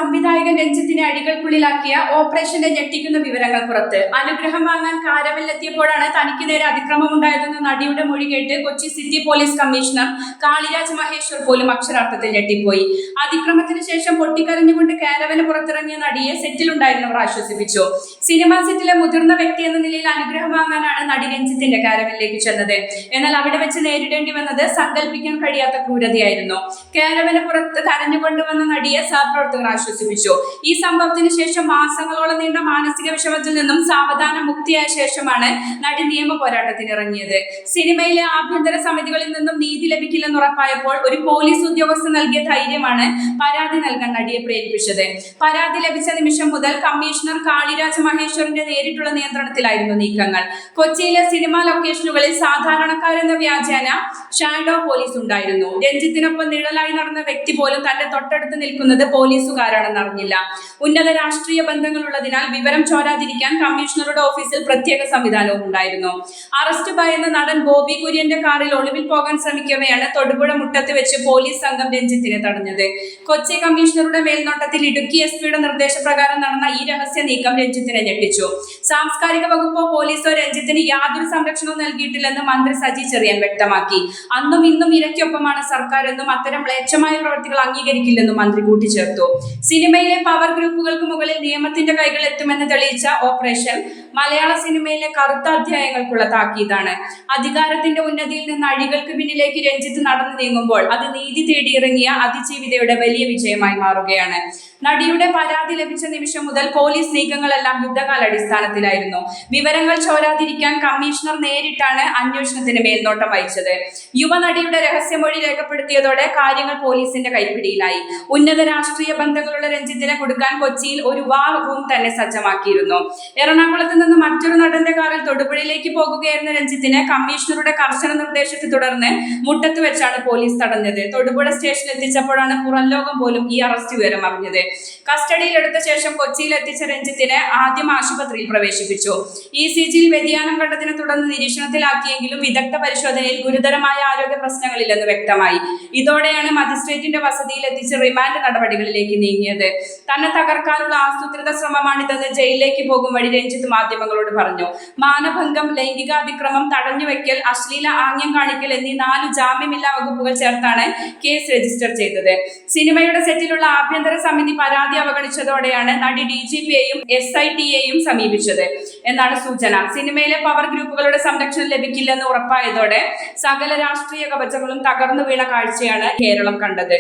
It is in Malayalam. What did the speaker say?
സംവിധായകൻ രഞ്ജിത്തിനെ അടികൾക്കുള്ളിലാക്കിയ ഓപ്പറേഷന്റെ ഞെട്ടിക്കുന്ന വിവരങ്ങൾ പുറത്ത്. അനുഗ്രഹം വാങ്ങാൻ കാരവലിലെത്തിയപ്പോഴാണ് തനിക്ക് നേരെ അതിക്രമം ഉണ്ടായതെന്ന നടിയുടെ മൊഴി കേട്ട് Kochi city police commissioner Kaliraj Maheshwar പോലും അക്ഷരാർത്ഥത്തിൽ ഞെട്ടിപ്പോയി. അതിക്രമത്തിന് ശേഷം പൊട്ടിക്കരഞ്ഞുകൊണ്ട് കാരവന് പുറത്തിറങ്ങിയ നടിയെ സെറ്റിലുണ്ടായിരുന്നവർ ആശ്വസിപ്പിച്ചു. സിനിമാ സെറ്റിലെ മുതിർന്ന വ്യക്തി എന്ന നിലയിൽ അനുഗ്രഹം വാങ്ങാനാണ് നടി രഞ്ജിത്തിന്റെ കാരവനിലേക്ക് ചെന്നത്. എന്നാൽ അവിടെ വെച്ച് നേരിടേണ്ടി വന്നത് സങ്കല്പിക്കാൻ കഴിയാത്ത ക്രൂരതയായിരുന്നു. കാരവന് പുറത്ത് കരഞ്ഞുകൊണ്ടുവന്ന നടിയെ സഹപ്രവർത്തകർ ആശ്വസിപ്പിച്ചു. ഈ സംഭവത്തിന് ശേഷം മാസങ്ങളോളം നീണ്ട മാനസിക വിഷമത്തിൽ നിന്നും സാവധാന മുക്തിയായ ശേഷമാണ് നടി നിയമ പോരാട്ടത്തിനിറങ്ങിയത്. സിനിമയിലെ ആഭ്യന്തര സമിതികളിൽ നിന്നും നീതി ലഭിക്കില്ലെന്ന് ഉറപ്പായപ്പോൾ ഒരു പോലീസ് ഉദ്യോഗസ്ഥൻ നൽകിയ ധൈര്യമാണ് പരാതി നൽകാൻ നടിയെ പ്രേരിപ്പിച്ചത്. പരാതി ലഭിച്ച നിമിഷം മുതൽ കമ്മീഷണർ കാളിരാജ് മഹേശ്വറിന്റെ നേരിട്ടുള്ള നിയന്ത്രണത്തിലായിരുന്നു നീക്കങ്ങൾ. കൊച്ചിയിലെ സിനിമാ ലൊക്കേഷനുകളിൽ സാധാരണക്കാരെന്ന വ്യാജേന ഷാഡോ പോലീസ് ഉണ്ടായിരുന്നു. രഞ്ജിത്തിനൊപ്പം നിഴലായി നടന്ന വ്യക്തി പോലും തന്റെ തൊട്ടടുത്ത് നിൽക്കുന്നത് പോലീസുകാരാണെന്ന് അറിഞ്ഞില്ല. ഉന്നത രാഷ്ട്രീയ ബന്ധങ്ങളുള്ളതിനാൽ വിവരം ചോരാതിരിക്കാൻ കമ്മീഷണറുടെ ഓഫീസിൽ പ്രത്യേക സംവിധാനവും ഉണ്ടായിരുന്നു. അറസ്റ്റ് ഭയന്ന നടൻ ബോബി കുര്യന്റെ കാറിൽ ഒളിവിൽ പോകാൻ ശ്രമിക്കവെയാണ് തൊടുപുഴ മുട്ടത്ത് വെച്ച് പോലീസ് സംഘം രഞ്ജിത്തിനെ തടഞ്ഞത്. കൊച്ചി കമ്മീഷണറുടെ മേൽനോട്ടത്തിൽ ഇടുക്കി എസ്പിയുടെ നിർദ്ദേശപ്രകാരം നടന്ന ഈ രഹസ്യ നീക്കം രഞ്ജിത്തിനെ ഞെട്ടിച്ചു. സാംസ്കാരിക വകുപ്പോ പോലീസോ രഞ്ജിത്തിന് യാതൊരു സംരക്ഷണവും നൽകിയിട്ടില്ലെന്ന് മന്ത്രി സജി ചെറിയാൻ വ്യക്തമാക്കി. അന്നും ഇന്നും ഇരയ്ക്കൊപ്പമാണ് സർക്കാർ എന്നും അത്തരം മ്ലേച്ഛമായ പ്രവൃത്തികൾ അംഗീകരിക്കില്ലെന്നും മന്ത്രി കൂട്ടിച്ചേർത്തു. സിനിമയിലെ പവർ ഗ്രൂപ്പുകൾക്ക് മുകളിൽ നിയമത്തിന്റെ കൈകൾ എത്തുമെന്ന് തെളിയിച്ച ഓപ്പറേഷൻ മലയാള സിനിമയിലെ കറുത്ത അധ്യായങ്ങൾക്കുള്ള താക്കീതാണ്. അധികാരത്തിന്റെ ഉന്നതിയിൽ നിന്ന് അഴികൾക്ക് പിന്നിലേക്ക് രഞ്ജിത്ത് നടന്നു നീങ്ങുമ്പോൾ അത് നീതി തേടിയിറങ്ങിയ അതിജീവിതയുടെ വലിയ വിജയമായി മാറുകയാണ്. നടിയുടെ പരാതി ലഭിച്ച നിമിഷം മുതൽ പോലീസ് നീക്കങ്ങളെല്ലാം യുദ്ധകാലാടിസ്ഥാനത്തിലായിരുന്നു. വിവരങ്ങൾ ചോരാതിരിക്കാൻ കമ്മീഷണർ നേരിട്ടാണ് അന്വേഷണത്തിന് മേൽനോട്ടം വഹിച്ചത്. യുവനടിയുടെ രഹസ്യമൊഴി രേഖപ്പെടുത്തിയതോടെ കാര്യങ്ങൾ പോലീസിന്റെ കൈപ്പിടിയിലായി. ഉന്നത രാഷ്ട്രീയ ബന്ധങ്ങളുള്ള രഞ്ജിത്തിനെ കൊടുക്കാൻ കൊച്ചിയിൽ ഒരു വാർ റൂം തന്നെ സജ്ജമാക്കിയിരുന്നു. എറണാകുളത്ത് നിന്ന് മറ്റൊരു നടന്റെ കാറിൽ തൊടുപുഴയിലേക്ക് പോകുകയായിരുന്ന രഞ്ജിത്തിനെ കമ്മീഷണറുടെ കർശന നിർദ്ദേശത്തെ തുടർന്ന് മുട്ടത്ത് വെച്ചാണ് പോലീസ് തടഞ്ഞത്. തൊടുപുഴ സ്റ്റേഷനിൽ എത്തിച്ചപ്പോഴാണ് പുറം ലോകം പോലും ഈ അറസ്റ്റ് വിവരം അറിഞ്ഞത്. കസ്റ്റഡിയിലെടുത്ത ശേഷം കൊച്ചിയിൽ എത്തിച്ച രഞ്ജിത്തിനെ ആദ്യം ആശുപത്രിയിൽ പ്രവേശിപ്പിച്ചു. ECGയിൽ വ്യതിയാനം കണ്ടതിനെ തുടർന്ന് നിരീക്ഷണത്തിലാക്കിയെങ്കിലും വിദഗ്ധ പരിശോധനയിൽ ഗുരുതരമായ ആരോഗ്യ പ്രശ്നങ്ങളില്ലെന്ന് വ്യക്തമായി. ഇതോടെയാണ് മജിസ്ട്രേറ്റിന്റെ വസതിയിൽ എത്തിച്ച് റിമാൻഡ് നടപടികളിലേക്ക് നീങ്ങിയത്. തന്നെ തകർക്കാനുള്ള ആസൂത്രിത ശ്രമമാണിതെന്ന് ജയിലിലേക്ക് പോകും വഴി രഞ്ജിത്ത് മാധ്യമങ്ങളോട് പറഞ്ഞു. മാനഭംഗം, ലൈംഗികാതിക്രമം, തടഞ്ഞുവെക്കൽ, അശ്ലീല ആംഗ്യം കാണിക്കൽ എന്നീ 4 ജാമ്യമില്ലാ വകുപ്പുകൾ ചേർത്താണ് കേസ് രജിസ്റ്റർ ചെയ്തത്. സിനിമയുടെ സെറ്റിലുള്ള ആഭ്യന്തര സമിതി പരാതി അവഗണിച്ചതോടെയാണ് നടി DGPയെയും SITയെയും സമീപിച്ചത് എന്നാണ് സൂചന. സിനിമയിലെ പവർ ഗ്രൂപ്പുകളുടെ സംരക്ഷണം ലഭിക്കില്ലെന്ന് ഉറപ്പായതോടെ സകല രാഷ്ട്രീയ കവചങ്ങളും തകർന്നു വീണ കാഴ്ചയാണ് കേരളം കണ്ടത്.